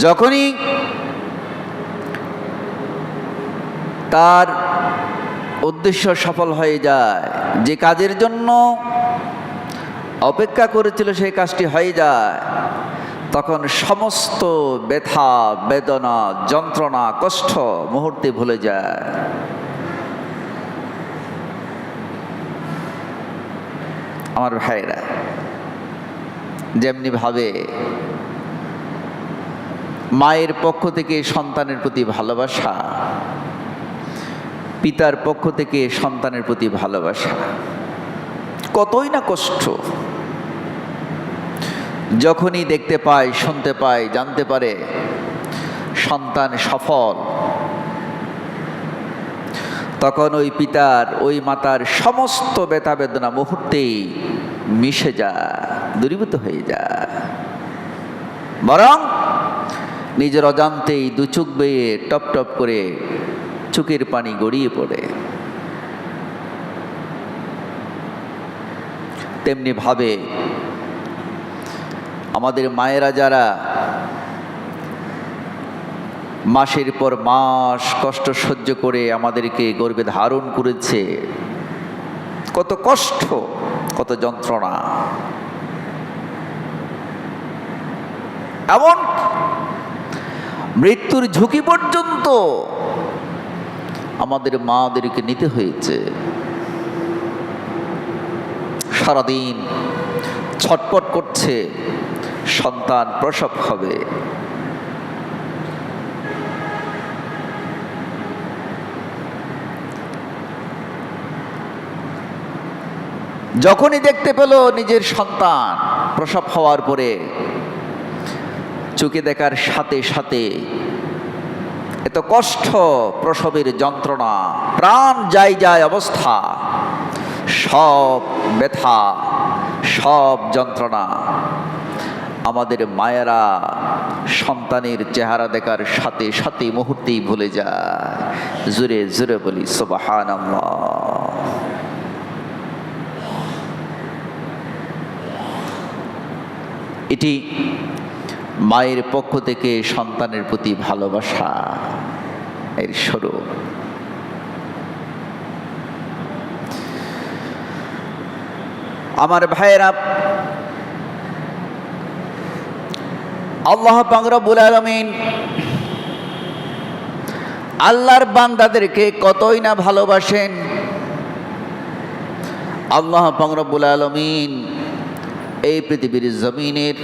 যখনই তার উদ্দেশ্য সফল হয়ে যায়, যে কাজের জন্য অপেক্ষা করেছিল সেই কাজটি হয়ে যায়, তখন সমস্ত ব্যথা, বেদনা, যন্ত্রণা, কষ্ট মুহূর্তে ভুলে যায়। আমার ভাইরা, যেমনি ভাবে মায়ের পক্ষ থেকে সন্তানের প্রতি ভালোবাসা, পিতার পক্ষ থেকে সন্তানের প্রতি ভালোবাসা কতই না কষ্ট। যখনই দেখতে পায়, শুনতে পায়, জানতে পারে সন্তান সফল, তখন ওই পিতার, ওই মাতার সমস্ত ব্যথা বেদনা মুহূর্তেই মিশে যায়, দূরীভূত হয়ে যায়। বরং নিজের অজান্তেই দু চোখ বেয়ে টপ টপ করে চোখের পানি গড়িয়ে পড়ে। তেমনি ভাবে আমাদের মায়েরা যারা মাসের পর মাস কষ্ট সহ্য করে আমাদেরকে গর্ভে ধারণ করেছে, কত কষ্ট, কত যন্ত্রণা, এমন মৃত্যুর ঝুঁকি পর্যন্ত আমাদের মাদেরকে নিতে হয়েছে। সারাদিন ছটপট করছে সন্তান প্রসব হবে। যখনই দেখতে পেল নিজের সন্তান প্রসব হওয়ার পরে, চোখে দেখার সাথে সাথে এত কষ্ট, প্রসবের যন্ত্রণা, প্রাণ যায় যায় অবস্থা, সব ব্যথা, সব যন্ত্রণা আমাদের মায়েরা সন্তানের চেহারা দেখার সাথে সাথে মুহূর্তেই ভুলে যায়। জোরে জোরে বলি সুবহানাল্লাহ। এটি মায়ের পক্ষ থেকে সন্তানের প্রতি ভালোবাসা এর স্বরূপ। আমার ভাইয়েরা, আল্লাহ পাক রব্বুল আলামিন আল্লাহর বান্দাদেরকে কতই না ভালোবাসেন। আল্লাহ পাক রব্বুল আলামিন এই পৃথিবীর জমিনের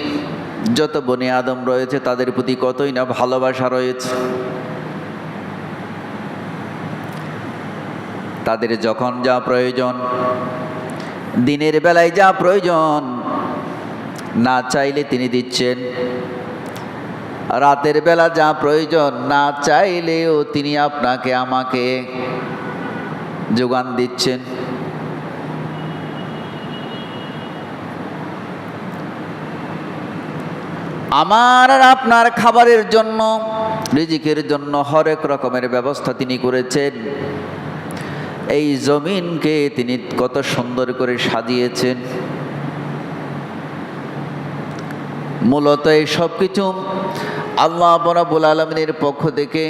যত বনি আদম রয়েছে তাদের প্রতি কতই না ভালোবাসা রয়েছে। তাদের যখন যা প্রয়োজন, দিনের বেলায় যা প্রয়োজন, না চাইলে তিনি দিচ্ছেন। রাতের বেলা যা প্রয়োজন, না চাইলেও তিনি আপনাকে আমাকে যোগান দিচ্ছেন। আমার আর আপনার খাবারের জন্য, রিজিকের জন্য হরেক রকমের ব্যবস্থা তিনি করেছেন। এই জমিনকে তিনি কত সুন্দর করে সাজিয়েছেন। মূলত এই সব কিছু আল্লাহ রাব্বুল আলামিনের পক্ষ থেকে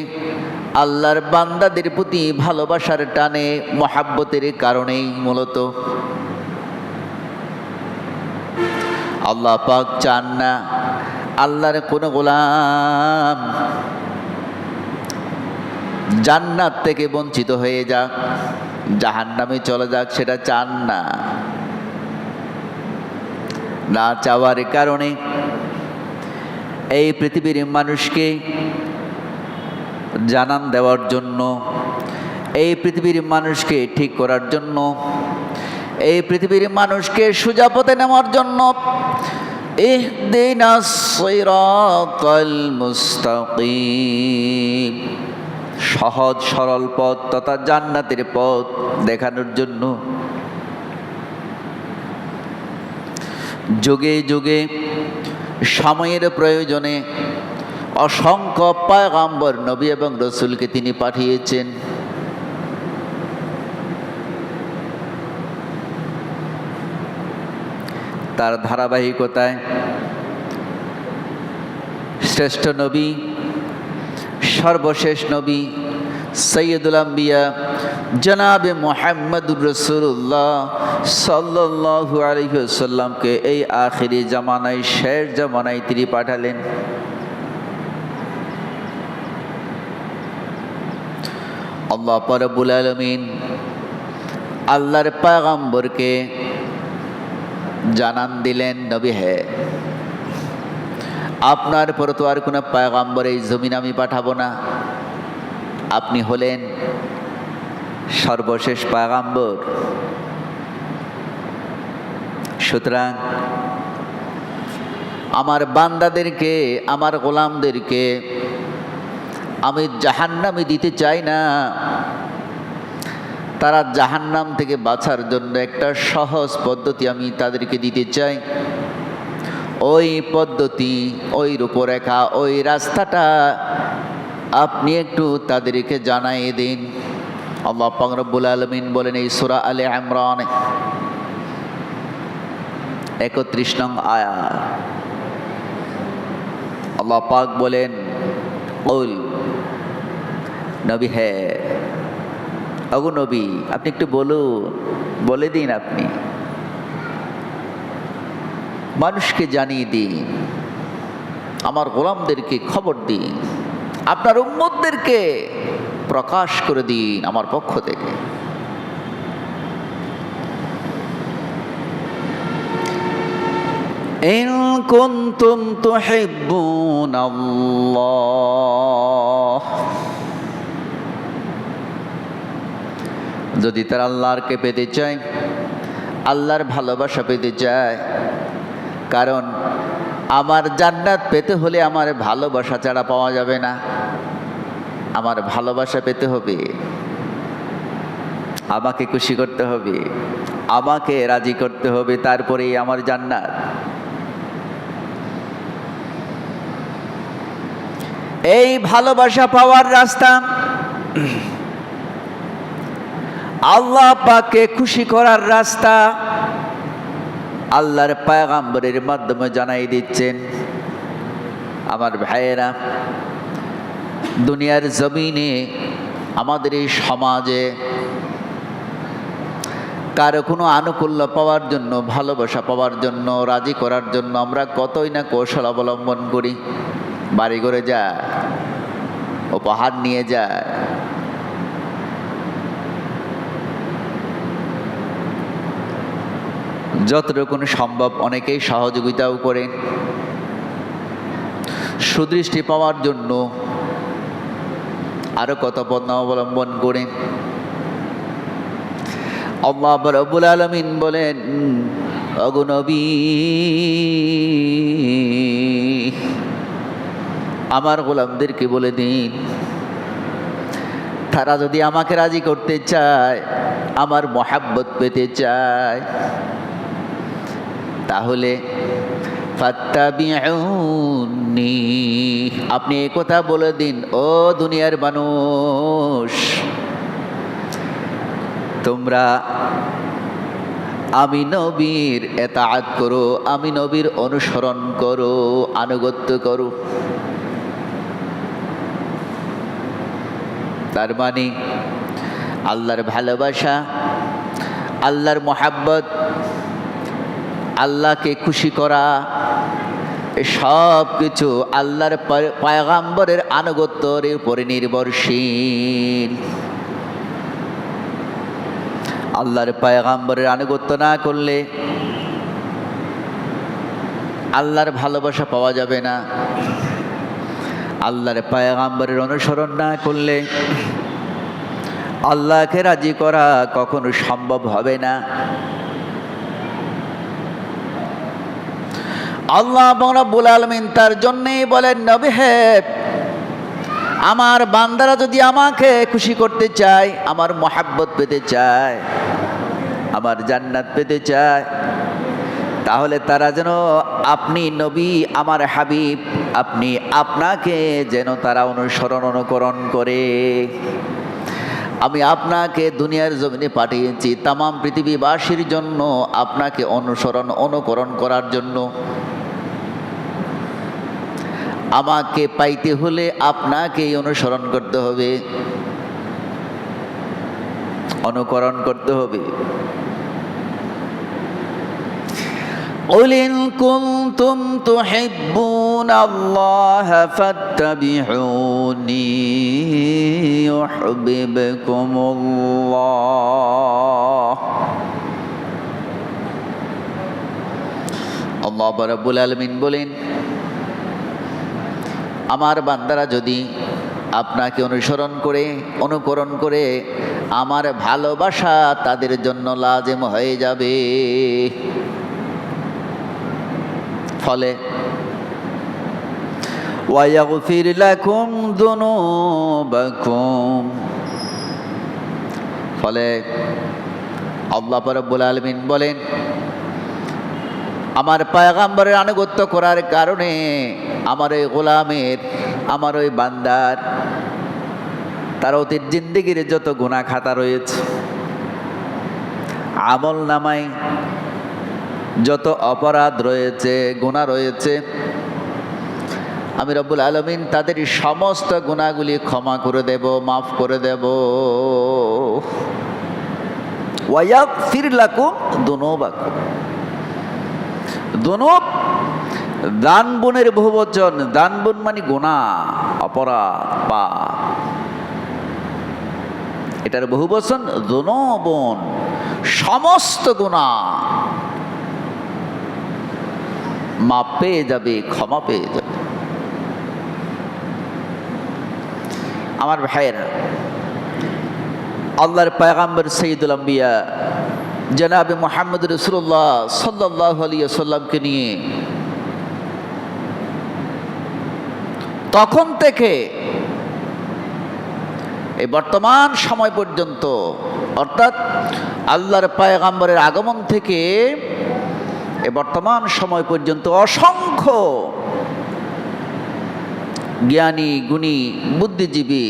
আল্লাহর বান্দাদের প্রতি ভালোবাসার টানে, মহাব্বতের কারণেই মূলত। আল্লাহ পাক চান না আল্লাহর কোন গোলাম জান্নাত থেকে বঞ্চিত হয়ে যাক, জাহান্নামে চলে যাক, সেটা চান না। না চাওয়ার কারণে এই পৃথিবীর মানুষকে জানান দেওয়ার জন্য, এই পৃথিবীর মানুষকে ঠিক করার জন্য, এই পৃথিবীর মানুষকে সোজা পথে নেওয়ার জন্য ইহদিনাস সিরাতাল মুস্তাকিম, সহজ সরল পথ তথা জান্নাতের পথ দেখানোর জন্য যুগে যুগে সময়ের প্রয়োজনে অসংখ্য পয়গম্বর, নবী এবং রসুলকে তিনি পাঠিয়েছেন। তার ধারাবাহিকতায় শ্রেষ্ঠ নবী, সর্বশেষ নবী, সৈয়দুল আম্বিয়া জনাবে মুহাম্মদুর রাসূলুল্লাহ সাল্লাল্লাহু আলাইহি ওয়াসাল্লামকে এই আখিরি জামানায়, শেষ জামানায় তিনি পাঠালেন। আল্লাহ রাব্বুল আলামিন আল্লাহর পয়গম্বরকে জানান দিলেন, নবী হে, আপনার পর তো আর কোনো পয়গম্বর এই জমিন আমি পাঠাবো না, আপনি হলেন সর্বশেষ পয়গম্বর। সুতরাং আমার বান্দাদেরকে, আমার গোলামদেরকে আমি জাহান্নামে দিতে চাই না। তারা জাহান্নাম থেকে বাঁচার জন্য একটা সহজ পদ্ধতি আমি তাদেরকে দিতে চাই। ওই পদ্ধতি, ওই রূপরেখা, ওই রাস্তাটা আপনি একটু তাদেরকে জানাই দিন। আল্লাহ পাক রব্বুল আলামিন বলেন এই সূরা আলে ইমরান 31 নং আয়াত, আল্লাহ পাক বলেন, কুল, নবী হে, ওগো নবী, আপনি একটু বলে দিন, আপনি মানুষকে জানিয়ে দিন, আমার গোলামদেরকে খবর দিন, আপনার উম্মতদেরকে প্রকাশ করে দিন আমার পক্ষ থেকে। ইন কুনতুম তুহিব্বুনাল্লাহ, যদি তারা আল্লাহকে পেতে চায়, আল্লাহর ভালোবাসা পেতে চায়, কারণ আমার জান্নাত পেতে হলে আমার ভালোবাসা ছাড়া পাওয়া যাবে না। আমার ভালোবাসা পেতে হবে, আমাকে খুশি করতে হবে, আমাকে রাজি করতে হবে, তারপরেই আমার জান্নাত। এই ভালোবাসা পাওয়ার রাস্তা, আল্লাহ পাককে খুশি করার রাস্তা আল্লাহর পয়গম্বরের মাধ্যমে জানাই দিচ্ছেন। আমার ভাইয়েরা, দুনিয়ার জমিনে, আমাদের এই সমাজে কারো কোনো আনুকূল্য পাওয়ার জন্য, ভালোবাসা পাওয়ার জন্য, রাজি করার জন্য আমরা কতই না কৌশল অবলম্বন করি। বাড়ি ঘরে যায়, উপহার নিয়ে যায়, যতটুকু সম্ভব অনেকেই সহযোগিতাও করেন। সুদৃষ্টি পাওয়ার জন্য আরো কত পন্থা অবলম্বন করেন। আল্লাহ রাব্বুল আলামিন বলেন, ওগো নবী, আমার গোলামদেরকে বলে দিন, তারা যদি আমাকে রাজি করতে চায়, আমার মহাব্বত পেতে চায়, তাহলে ফাত্তাবিউনি, আপনি এই কথা বলে দিন, ও দুনিয়ার মানুষ, তোমরা আমি নবীর এতাআত করো, আমি নবীর অনুসরণ করো, আনুগত্য করো। তার মানে আল্লাহর ভালোবাসা, আল্লাহর মহাব্বত, আল্লাহকে খুশি করা, সব কিছু আল্লাহর পয়গম্বরের আনুগত্যের উপরে নির্ভরশীল। আল্লাহর পয়গম্বরের আনুগত্য না করলে আল্লাহর ভালোবাসা পাওয়া যাবে না। আল্লাহর পয়গম্বরের অনুসরণ না করলে আল্লাহকে রাজি করা কখনো সম্ভব হবে না। আল্লাহ রাব্বুল আলামিন তার জন্যই বলেন, নবী হে, আমার বান্দারা যদি আমাকে খুশি করতে চায়, আমার মহাব্বত পেতে চায়, আমার জান্নাত পেতে চায়, তাহলে তারা যেন আপনি নবী, আমার হাবিব, আপনাকে যেন তারা অনুকরণ করে। আমি আপনাকে দুনিয়ার জমিনে পাঠিয়েছি তাম পৃথিবীবাসীর জন্য, আপনাকে অনুকরণ করার জন্য। আমাকে পাইতে হলে আপনাকেই অনুসরণ করতে হবে, অনুকরণ করতে হবে। قل إن كنتم تحبون الله فاتبعوني يحببكم الله। আল্লাহ রাব্বুল আলামিন বলেন, আমার বান্দারা যদি আপনাকে অনুসরণ করে, অনুকরণ করে, আমার ভালোবাসা তাদের জন্য লাজেম হয়ে যাবে। ফলে ওয়ায়াগফির লাকুম যুনুবাকুম, ফলে আল্লাহ রাব্বুল আলামিন বলেন, আমার পয়গম্বরের আনুগত্য করার কারণে আমার ওই গোলামের, আমার ওই বান্দার, তার অতীত জিন্দেগির যত গুনাহ খাতা রয়েছে, আমল নামায় যত অপরাধ রয়েছে, গুনাহ রয়েছে, আমি রব্বুল আলামিন তাদের সমস্ত গুনাহগুলি ক্ষমা করে দেব, মাফ করে দেব। ওয়ায়াগফির লাকুম যুনুবাকুম। যুনুব দানবনের বহুবচন, দানবন মানে গুনাহ, অপরাধ, পাপ। এটার বহুবচন যুনুবন, সমস্ত গুনাহ মাপ পেয়ে যাবে, ক্ষমা পেয়ে যাবে। আমার ভাইয়েরা, আল্লাহর পয়গম্বর সৈয়দুল আম্বিয়া জনাবে মুহাম্মদ রাসূলুল্লাহ সাল্লাল্লাহু আলাইহি ওয়াসাল্লামকে নিয়ে তখন থেকে এই বর্তমান সময় পর্যন্ত, অর্থাৎ আল্লাহর পয়গম্বরের আগমন থেকে এ বর্তমান সময় পর্যন্ত অসংখ্য জ্ঞানী, গুণী, বুদ্ধিজীবী,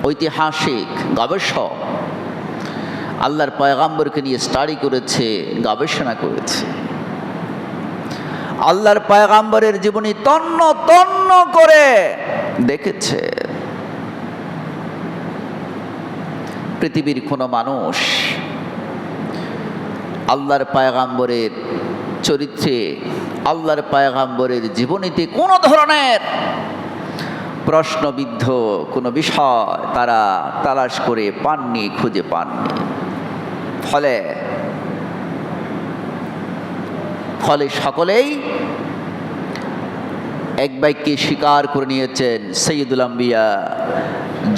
ঐতিহাসিক, গবেষক আল্লাহর পয়গম্বরকে নিয়ে স্টাডি করেছে, গবেষণা করেছে। আল্লাহর পয়গম্বরের জীবনী তন্ন তন্ন করে দেখেছে। পৃথিবীর কোনো মানুষ আল্লাহর পয়গম্বরের চরিত্রে, আল্লাহর পয়গম্বরের জীবনীতে কোনো ধরনের প্রশ্নবিদ্ধ কোনো বিষয় তারা তালাশ করে পাননি, খুঁজে পাননি। ফলে সকলেই এক বাক্যে স্বীকার করে নিয়েছেন, সৈয়দুল আম্বিয়া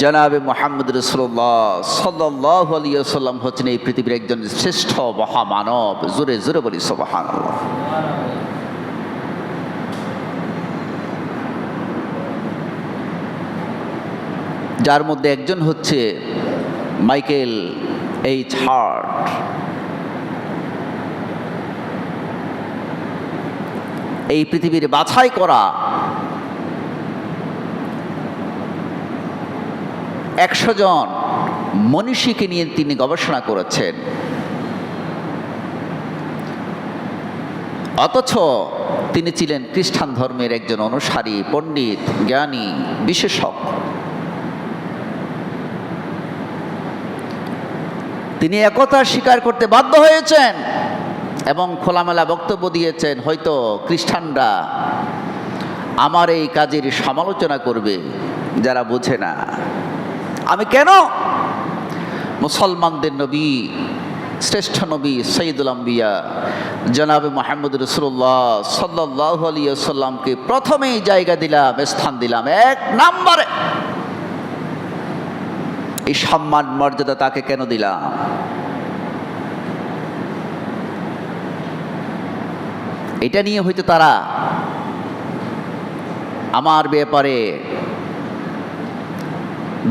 জনাবে মুহাম্মদ রাসূলুল্লাহ সাল্লাল্লাহু আলাইহি ওয়াসাল্লাম হচ্ছেন এই পৃথিবীর একজন শ্রেষ্ঠ মহামানব। জোরে জোরে বলি সুবহানাল্লাহ। যার মধ্যে একজন হচ্ছে মাইকেল এইচ হার্ট। এই পৃথিবীর বাছাই করা 100 জন মনীষীকে নিয়ে তিনি গবেষণা করেছেন। অথচ তিনি ছিলেন খ্রিস্টান ধর্মের একজন অনুসারী, পণ্ডিত, জ্ঞানী, বিশেষজ্ঞ। তিনি একথা স্বীকার করতে বাধ্য হয়েছেন এবং খোলামেলা বক্তব্য দিয়েছেন, হয়তো খ্রিস্টানরা আমার এই কাজের সমালোচনা করবে, যারা বোঝে না। আমি কেন মুসলমানদের নবী, শ্রেষ্ঠ নবী সৈয়দুল আম্বিয়া জনাবে মুহাম্মদ রাসূলুল্লাহ সাল্লাল্লাহু আলাইহি ওয়াসাল্লামকে প্রথমেই জায়গা দিলাম, স্থান দিলাম 1 নম্বরে। এই সম্মান মর্যাদা তাকে কেন দিলাম? এটা নিয়ে হয়তো তারা আমার ব্যাপারে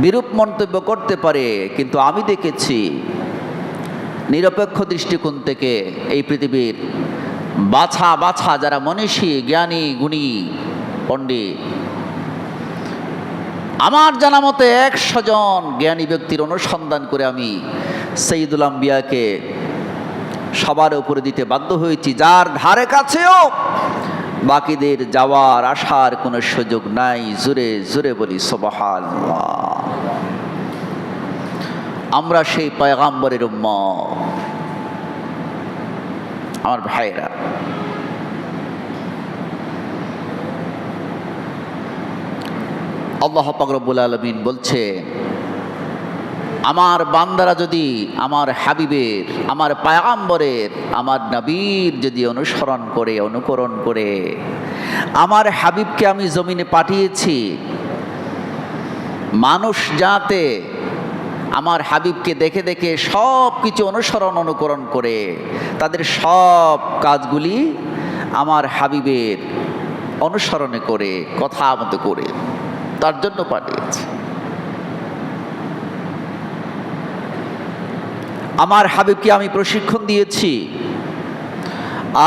বিরূপ মন্তব্য করতে পারে, কিন্তু আমি দেখেছি নিরপেক্ষ দৃষ্টিকোণ থেকে এই পৃথিবীর বাছা বাছা যারা মনীষী, জ্ঞানী, গুণী, পণ্ডিত, আমার জানা মতে 100 জন জ্ঞানী ব্যক্তির অনুসন্ধান করে আমি সৈয়দুল আম্বিয়াকে সবার উপরে দিতে বাধ্য হয়েছি, যার ধারে কাছেও বাকিদের যাওয়ার আসার কোনো সুযোগ নাই। জোরে জোরে বলি সুবহানাল্লাহ। আমরা সেই পয়গাম্বরের উম্মত। আমার ভাইরা, আল্লাহ পাক রব্বুল আলামিন বলছে, আমার বান্দারা যদি আমার হাবিবের, আমার পয়গাম্বরের, আমার নবীর যদি অনুসরণ করে, অনুকরণ করে, আমার হাবিবকে আমি জমিনে পাঠিয়েছি মানুষ যাতে আমার হাবিবকে দেখে দেখে সব কিছু অনুসরণ অনুকরণ করে তাদের সব কাজগুলি আমার হাবিবের অনুসরণে করে, কথা মতো করে, তার জন্য পাঠিয়েছি। আমার হাবিবকে আমি প্রশিক্ষণ দিয়েছি,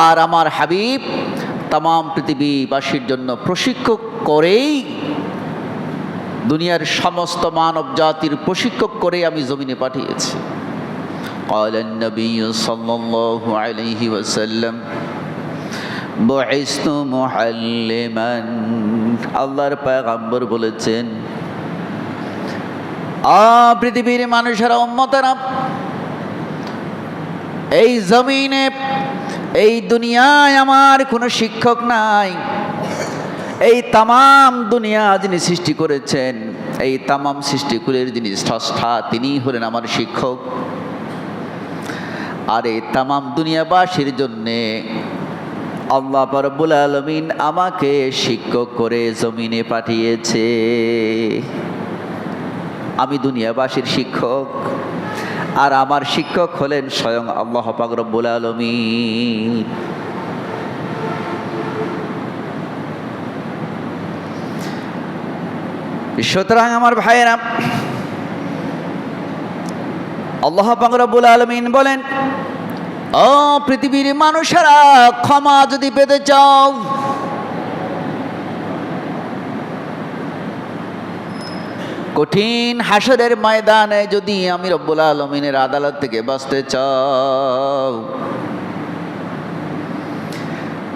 আর আমার হাবিব তামাম পৃথিবীবাসীর জন্য প্রশিক্ষক করেই, দুনিয়ার সমস্ত মানব জাতির প্রশিক্ষক করে আমি জমিনে পাঠিয়েছি। قال النبي صلى الله عليه وسلم بعثت معلما। আল্লাহর পয়গম্বর বলেছেন, পৃথিবীর মানুষেরা, উম্মতেরা, এই জমিনে, এই দুনিয়ায় আমার কোনো শিক্ষক নাই। এই তামাম দুনিয়া যিনি সৃষ্টি করেছেন, এই তামাম সৃষ্টিকুলের যিনি স্রষ্টা, তিনিই হলেন আমার শিক্ষক। আর এই তামাম দুনিয়াবাসীর জন্যে আল্লাহ রাব্বুল আলামিন আমাকে শিক্ষক করে জমিনে পাঠিয়েছে। আমি দুনিয়াবাসীর শিক্ষক, আর আমার শিক্ষক হলেন স্বয়ং আল্লাহ পাক রব্বুল আলামিন। সুতরাং আমার ভাইয়েরা, আল্লাহ পাক রব্বুল আলামিন বলেন, ও পৃথিবীর মানুষেরা, ক্ষমা যদি পেতে চাও, কঠিন হাসরের ময়দানে যদি আমি রব্বুল আলামিনের আদালত থেকে বাঁচতে চাও,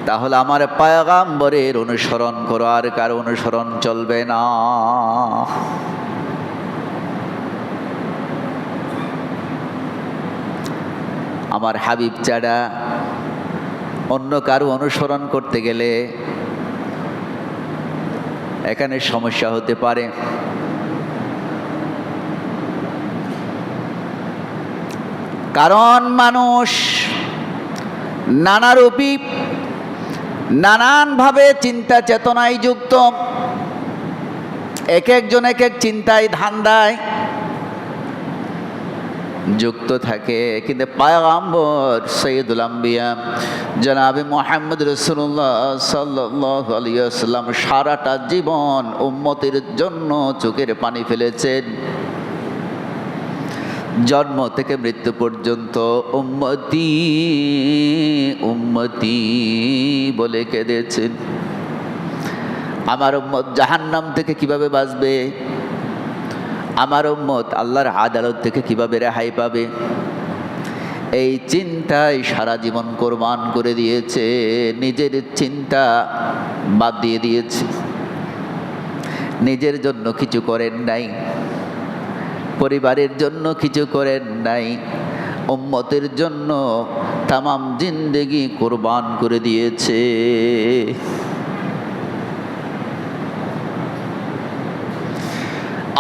তাহলে আমার পয়গাম্বরের অনুসরণ করো, আর কারো অনুসরণ চলবে না। আমার হাবিব ছাড়া অন্য কারো অনুসরণ করতে গেলে এখানে সমস্যা হতে পারে। কারণ মানুষ নানারূপী, নানানভাবে চিন্তা চেতনায় যুক্ত, এক একজন এক এক চিন্তায় ধান্দায় যুক্ত থাকে। কিন্তু পয়গম্বর সৈয়দুল আম্বিয়া জনাবে মুহাম্মদ রাসূলুল্লাহ সাল্লাল্লাহু আলাইহি ওয়াসাল্লাম সারাটা জীবন উম্মতের জন্য চোখের পানি ফেলেছেন। জন্ম থেকে মৃত্যু পর্যন্ত উম্মতি উম্মতি বলে কেঁদেছেন। আমার উম্মত জাহান্নাম থেকে কিভাবে বাঁচবে, আমার উম্মত আল্লাহর আদালত থেকে কিভাবে রেহাই পাবে, এই চিন্তায় সারা জীবন কোরবান করে দিয়েছে। নিজের চিন্তা বাদ দিয়ে দিয়েছে, নিজের জন্য কিছু করেন নাই, পরিবারের জন্য কিছু করেন নাই, উম্মতের জন্য তামাম জিন্দেগি কোরবান করে দিয়েছে।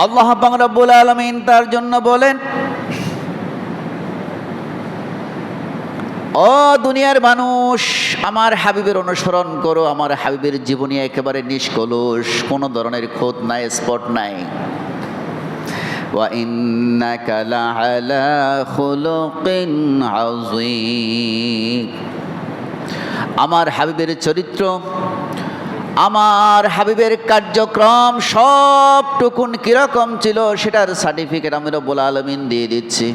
আল্লাহ পাক রব্বুল আলামিন তার জন্য বলেন, ও দুনিয়ার মানুষ, আমার হাবিবের অনুসরণ করো। আমার হাবিবের জীবনী একেবারে নিষ্কলুষ, কোনো ধরনের খোঁজ নাই, স্পট নাই। ওয়া ইন্নাকা লাআলা খুলুকিন আযীম। আমার হাবিবের চরিত্র, আমার হাবিবের কার্যক্রম সবটুকুন কিরকম ছিল সেটার সার্টিফিকেট আমি রব্বুল আলামিন দিয়ে দিচ্ছি।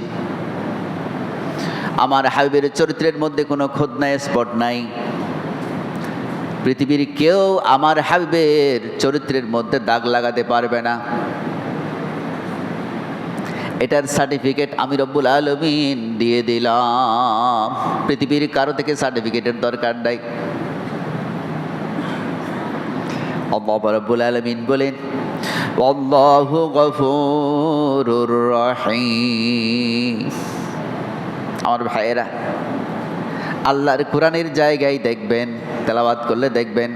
আমার হাবিবের চরিত্রের মধ্যে কোনো খোঁজ নাই, স্পট নাই। পৃথিবীর কেউ আমার হাবিবের চরিত্রের মধ্যে দাগ লাগাতে পারবে না। এটার সার্টিফিকেট আমি রব্বুল আলামিন দিয়ে দিলাম। পৃথিবীর কারো থেকে সার্টিফিকেটের দরকার নাই। আল্লাহ রাব্বুল আলামিন বলেন আল্লাহু গফুরুর রহিম। আমার ভাইয়েরা, আল্লাহর কোরআনের জায়গায় দেখবেন, তেলাওয়াত করলে দেখবেন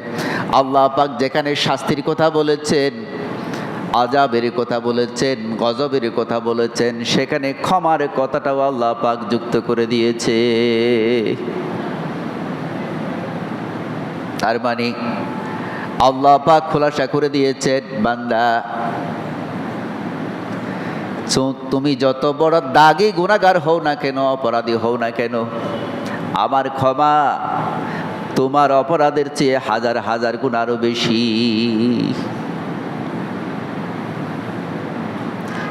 আল্লাহ পাক যেখানে শাস্তির কথা বলেছেন, আযাবের কথা বলেছেন, গজবের কথা বলেছেন, সেখানে ক্ষমার কথাটাও আল্লাহ পাক যুক্ত করে দিয়েছে। তার মানে আল্লাহ পাক খোলাসা করে দিয়েছেন, বান্দা তুমি যত বড় দাগী গুনাহগার হও না কেন, অপরাধী হও না কেন, আমার ক্ষমা তোমার অপরাধের চেয়ে হাজার হাজার গুণ আরো বেশি।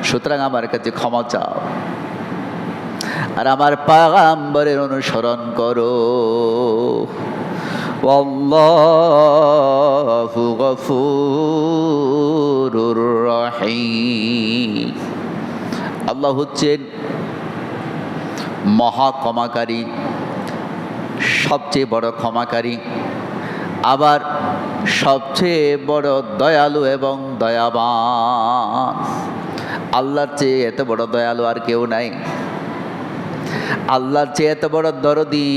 সুতরাং আমার কাছে ক্ষমা চাও আর আমার পয়গম্বরের অনুসরণ করো। আল্লাহু গফুরুর রহিম। আল্লাহ হচ্ছেন মহা ক্ষমাকারী, সবচেয়ে বড় ক্ষমাকারী, আবার সবচেয়ে বড় দয়ালু এবং দয়াবান। আল্লাহর চেয়ে এত বড় দয়ালু আর কেউ নাই, আল্লাহর চেয়ে এত বড় দরদি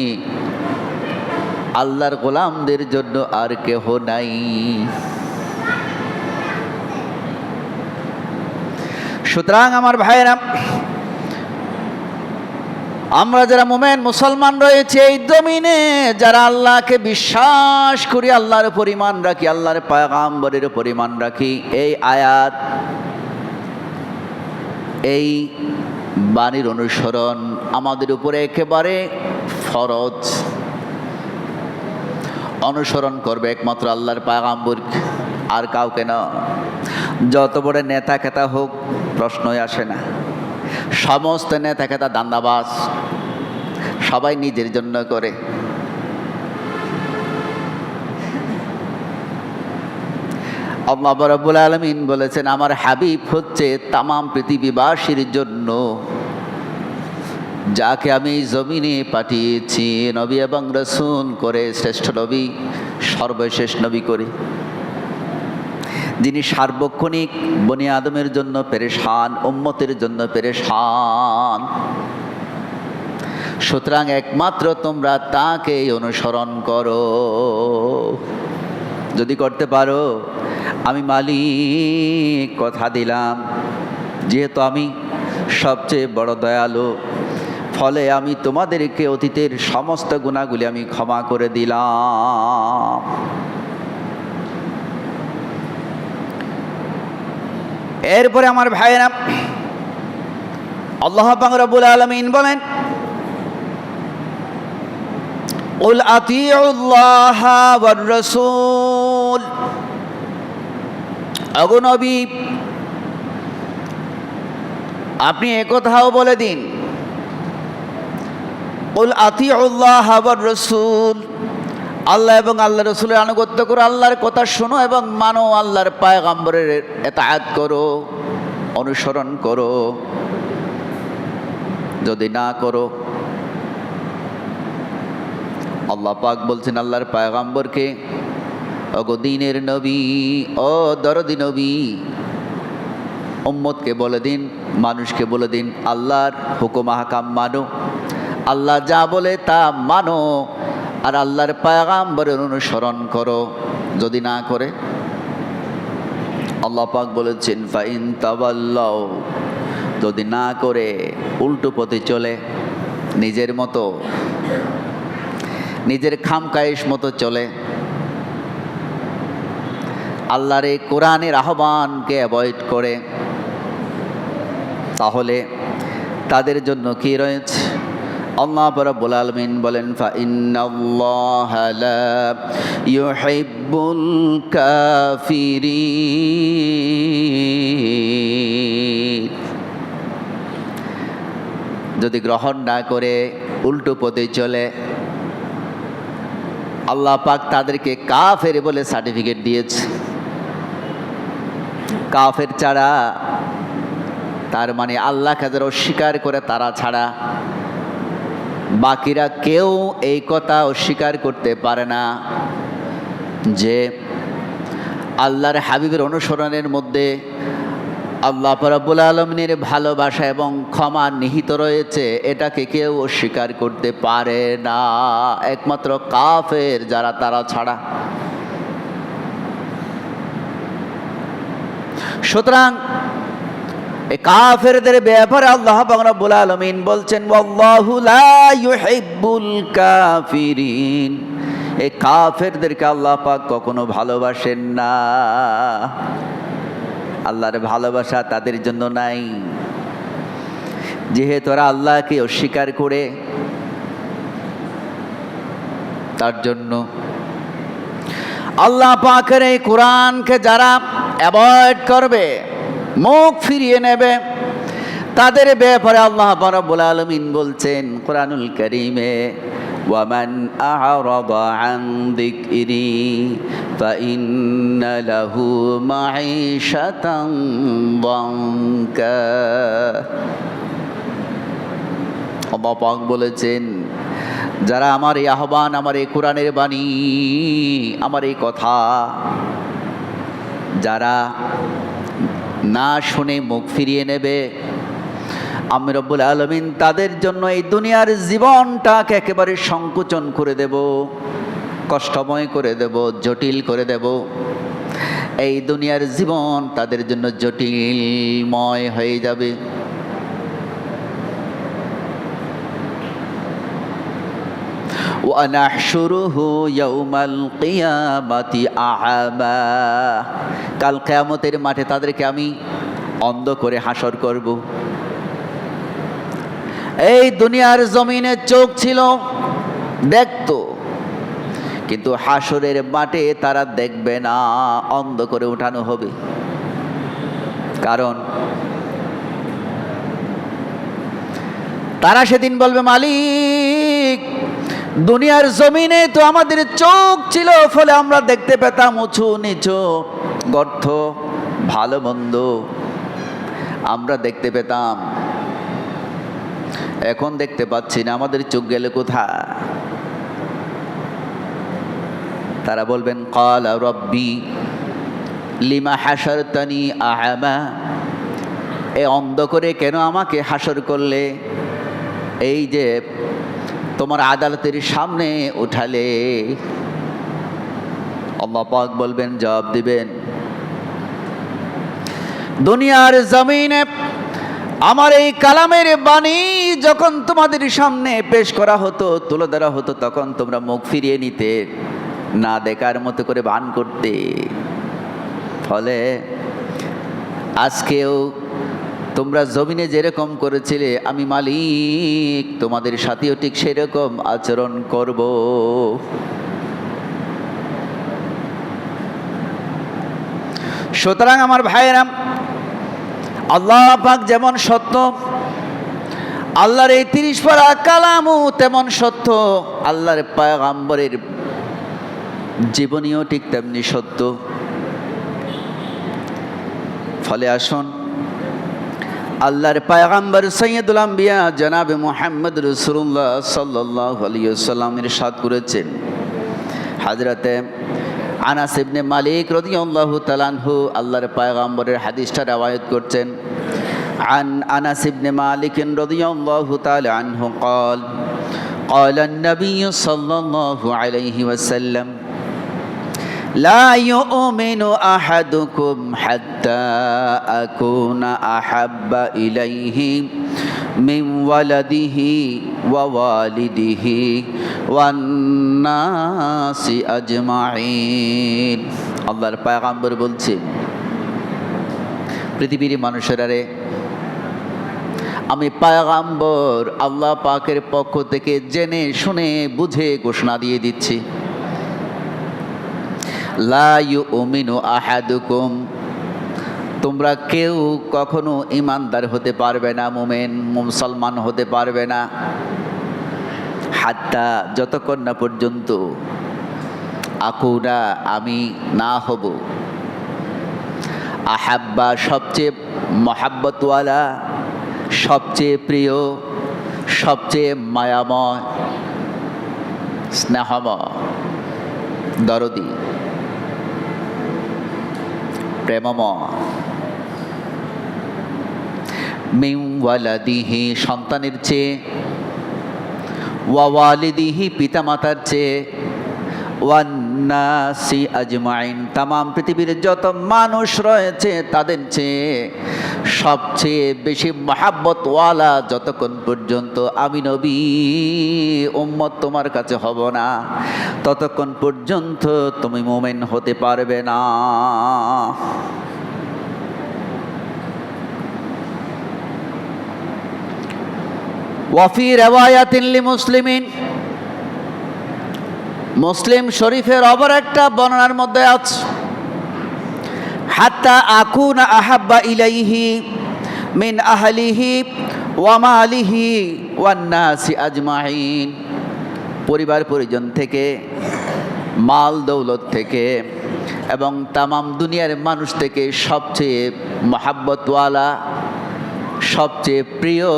আল্লাহর গোলামদের জন্য আর কেহ নাই। সুতরাং আমার ভাইয়েরা, আমরা যারা মুমিন মুসলমান রয়েছে এই জমিনে, যারা আল্লাহকে বিশ্বাস করি, আল্লাহর পরিমাণ রাখি, আল্লাহর পয়গম্বরের পরিমাণ রাখি, এই আয়াত, এই বাণীর অনুসরণ আমাদের উপরে একেবারে ফরজ। অনুসরণ করবে একমাত্র আল্লাহর পয়গম্বর, আর কাউকে না। যত বড় নেতা খেতা হোক, প্রশ্নই আসে না। সমস্ত নেতা খেতা দান্দাবাজ, সবাই নিজের জন্য করে। আল্লাহ রাব্বুল আলামিন বলেছেন আমার হাবিব হচ্ছে তামাম পৃথিবীবাসীর জন্য, যাকে আমি জমিনে পাঠিয়েছি নবী এবং রাসূল করে, শ্রেষ্ঠ নবী, সর্বশেষ নবী করে, যিনি সার্বক্ষণিক বনি আদমের জন্য পেরেশান, উম্মতের জন্য পেরেশান। সুতরাং একমাত্র তোমরা তাকে অনুসরণ করো। যদি করতে পারো, আমি মালিক কথা দিলাম, যেহেতু আমি সবচেয়ে বড় দয়ালু, ফলে আমি তোমাদেরকে অতীতের সমস্ত গুনাহগুলি আমি ক্ষমা করে দিলাম। এরপরে আমার ভাইয়েরা, আল্লাহ পাক রব্বুল আলামিন বলেন কুল আতিউল্লাহ ওয়ার রাসূল। ওগো নবী, আপনি একথাও বলে দিন, কুল আতিউল্লাহ ওয়ার রাসূল, আল্লাহ এবং আল্লাহর রাসূলের আনুগত্য করো, আল্লাহর কথা শোনো এবং মানো, আল্লাহর পয়গম্বরের ইতাআত করো, অনুসরণ করো। যদি না করো, আল্লাহ পাক বলছেন আল্লাহর পয়গম্বরকে, ওগো দ্বীনের নবী, ও দরদি নবী, উম্মতকে বলে দিন, মানুষকে বলে দিন, আল্লাহর হুকুম আহকাম মানো, আল্লাহ যা বলে তা মানো, আর আল্লাহর পয়গম্বরের অনুসরণ করো। যদি না করে, আল্লাহ পাক বলেছেন ফাইন তাওয়াল্লাউ, যদি না করে উল্টো পথে চলে, নিজের মতো, নিজের খামকায়েশ মতো চলে, আল্লাহর এই কোরআনের আহ্বানকে অ্যাভয়েড করে, তাহলে তাদের জন্য কি রয়েছে? আল্লাহ রাব্বুল আলামিন বলেন ফাইন্নাল্লাহা লা ইউহিব্বুল কাফিরিন। যদি গ্রহণ না করে উল্টো পথে চলে, আল্লাহ পাক তাদেরকে কাফের বলে সার্টিফিকেট দিয়েছে। কাফের ছাড়া, তার মানে আল্লাহকে যারা অস্বীকার করে তারা ছাড়া বাকিরা কেউ এই কথা অস্বীকার করতে পারে না যে আল্লাহর হাবিবের অনুসরণের মধ্যে আল্লাহ রাব্বুল আলামিনের ভালোবাসা এবং ক্ষমা নিহিত রয়েছে, এটাকে কেউ অস্বীকার করতে পারে না, একমাত্র কাফের যারা, তারা ছাড়া। সুতরাং এই কাফেরদের ব্যাপারে আল্লাহ পাক রব্বুল আলামিন বলছেন ওয়াল্লাহু লা ইউহিব্বুল কাফিরিন, এই কাফেরদেরকে আল্লাহ পাক কখনো ভালোবাসেন না। আল্লাহর ভালোবাসা তাদের জন্য নাই, যেহেতু ওরা আল্লাহকে অস্বীকার করে। তার জন্য আল্লাহ পাকের এই কোরআনকে যারা অ্যাভয়েড করবে, মুখ ফিরিয়ে নেবে, তাদের ব্যাপারে আল্লাহ রাব্বুল আলামিন বলছেন কোরআনুল কারীমে ওয়ামান আ'রাদা আন যিকরি ফাইন্না লাহু মাঈশাতান দানকা। আল্লাহ পাক বলেছেন যারা আমার এই আহ্বান, আমার এই কোরআনের বাণী, আমার এই কথা যারা না শুনে মুখ ফিরিয়ে নেবে, আমি রব্বুল আলামিন তাদের জন্য এই দুনিয়ার জীবনটাকে একেবারে সংকোচন করে দেব, কষ্টময় করে দেব, জটিল করে দেব। এই দুনিয়ার জীবন তাদের জন্য জটিলময় হয়ে যাবে। ওয়ানাহশুরুহু ইয়াউমাল কিয়ামাতি আ'মা, কাল কিয়ামতের মাঠে তাদেরকে আমি অন্ধ করে হাসর করব। এই দুনিয়ার জমিনে চোখ ছিল, দেখতো, কিন্তু হাসরের মাঠে তারা দেখবে না, অন্ধ করে উঠানো হবে। কারণ তারা সেদিন বলবে মালিক, দুনিয়ার জমিনে তো আমাদের চোখ ছিল, ফলে আমরা দেখতে পেতাম উঁচু নিচু, গর্ত, ভালো মন্দ আমরা দেখতে পেতাম, এখন দেখতে পাচ্ছি না, আমাদের চোখ গেলে কোথায়? তারা বলবেন ক্বালা রাব্বি লিমা হাশারতানি আ'মা, এ অন্ধ করে কেন আমাকে হাসর করলে? এই যে তোমার আদালতের সামনে উঠালে। আল্লাহ পাক বলবেন, জবাব দিবেন, দুনিয়ার জমিনে আমার এই কালামের বাণী যখন তোমাদের সামনে পেশ করা হতো, তুলে ধরা হতো, তখন তোমরা মুখ ফিরিয়ে নিতে, না দেখার মতো করে ভান করতে। ফলে আজকেও তোমরা জমিনে যেরকম করেছিলে, আমি মালিক তোমাদের সাথেও ঠিক সেরকম আচরণ করব। সুতরাং আমার ভাইয়েরা, আল্লাহ পাক যেমন সত্য, আল্লাহর এই 30 পারা কালামও তেমন সত্য, আল্লাহর পয়গম্বরের জীবনীও ঠিক তেমনি সত্য। ফলে আসুন আল্লাহর পয়গম্বর সৈয়দুল আম্বিয়া জনাবে মুহাম্মদ রাসূলুল্লাহ সাল্লাল্লাহু আলাইহি ওয়াসাল্লাম ইরশাদ করেছেন, হযরতে আনাস ইবনে মালিক রাদিয়াল্লাহু তাআলা আনহু আল্লাহর পয়গম্বরের হাদিসটা রওয়ায়াত করছেন। عن أنس بن مالك رضي الله تعالى عنه قال قال النبي صلى الله عليه وسلم لا يؤمن أحدكم حتى أكون أحب إليه من ولده ووالده والناس أجمعين। আল্লাহর পয়গম্বর বলছেন, পৃথিবীর মানুষেরারে আমি পয়গম্বর আল্লাহ পাকের পক্ষ থেকে জেনে শুনে বুঝে ঘোষণা দিয়ে দিচ্ছি, লা ইউমিনু আহাদুকুম, তোমরা কেউ কখনো ইমানদার হতে পারবে না, মুমিন মুসলমান হতে পারবে না, হাত্তা যতক্ষণ না পর্যন্ত আকুনা আমি না হব, আহাব্বা সবচেয়ে মহাব্বতওয়ালা, সবচেয়ে প্রিয়, সবচেয়ে মায়াময়, স্নেহময়, দরদি, প্রেমময়। মিন ওয়ালাদিহি সন্তানের চেয়ে, ওয়া ওয়ালিদিহি পিতামাতার চেয়ে, ওয়ান্নাসি আজমাইন তামাম পৃথিবীর যত মানুষ রয়েছে তাদের চেয়ে সবচেয়ে বেশি মহাব্বতওয়ালা যতক্ষণ পর্যন্ত আমি নবী উম্মত তোমার কাছে হব না, ততক্ষণ পর্যন্ত তুমি মুমিন হতে পারবে না। ওয়াফি রিওয়ায়াতিন লিমুসলিমিন মুসলিম শরীফের অপর একটা বর্ণনার মধ্যে আছে, হাত্তা আকুনা আহাব্বা ইলাইহি মিন আহলিহি ওয়া মালিহি ওয়ান নাসি আজমাইন, পরিবার পরিজন থেকে, মাল দৌলত থেকে এবং তামাম দুনিয়ার মানুষ থেকে সবচেয়ে মহাব্বতওয়ালা, সবচেয়ে প্রিয়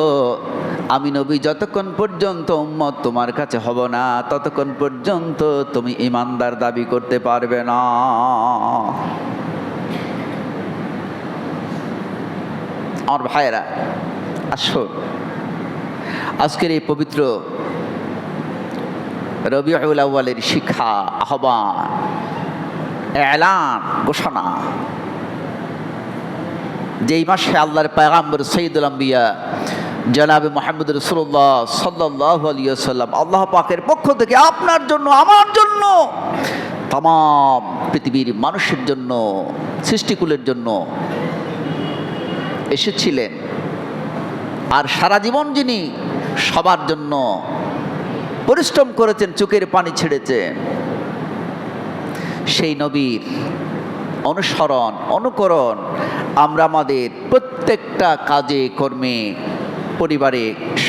আমি নবী যতক্ষণ পর্যন্ত উম্মত তোমার কাছে হব না, ততক্ষণ পর্যন্ত তুমি ঈমানদার দাবি করতে পারবে না। আমার ভাইয়েরা, আসো আজকের এই পবিত্র রবিউল আউয়ালের শিক্ষা, আহ্বান, এলান, ঘোষণা, যেই মাসে আল্লাহর পয়গম্বর সৈয়দুল আম্বিয়া জনাবে মুহাম্মদ রাসূলুল্লাহ সাল্লাল্লাহু আলাইহি ওয়াসাল্লাম আল্লাহ পাকের পক্ষ থেকে আপনার জন্য, আমার জন্য, तमाम পৃথিবীর মানুষের জন্য, সৃষ্টিকুলের জন্য এসেছিলেন। আর সারা জীবন যিনি সবার জন্য পরিশ্রম করেছেন, চোখের পানি ছেড়েছেন, সেই নবীর অনুসরণ, অনুকরণ আমরা আমাদের প্রত্যেকটা কাজে কর্মে, পরিবারে,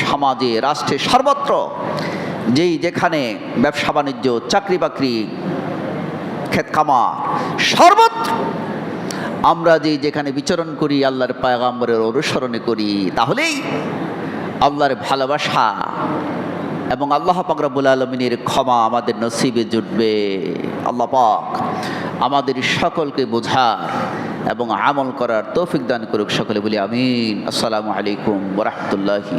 সমাজে, রাষ্ট্রে, সর্বত্র, যেই যেখানে ব্যবসা বাণিজ্য, চাকরি বাকরি, ক্ষেত খামার, সর্বত্র আমরা যেই যেখানে বিচরণ করি আল্লাহর পয়গম্বরের অনুসরণে করি, তাহলেই আল্লাহর ভালোবাসা এবং আল্লাহ পাক রব্বুল আলামিনের ক্ষমা আমাদের নসিবে জুটবে। আল্লাহ পাক আমাদের সকলকে বোঝার এবং আমল করার তৌফিক দান করুক। সকলে বলি আমিন। আসসালামু আলাইকুম ওয়া রাহমাতুল্লাহি।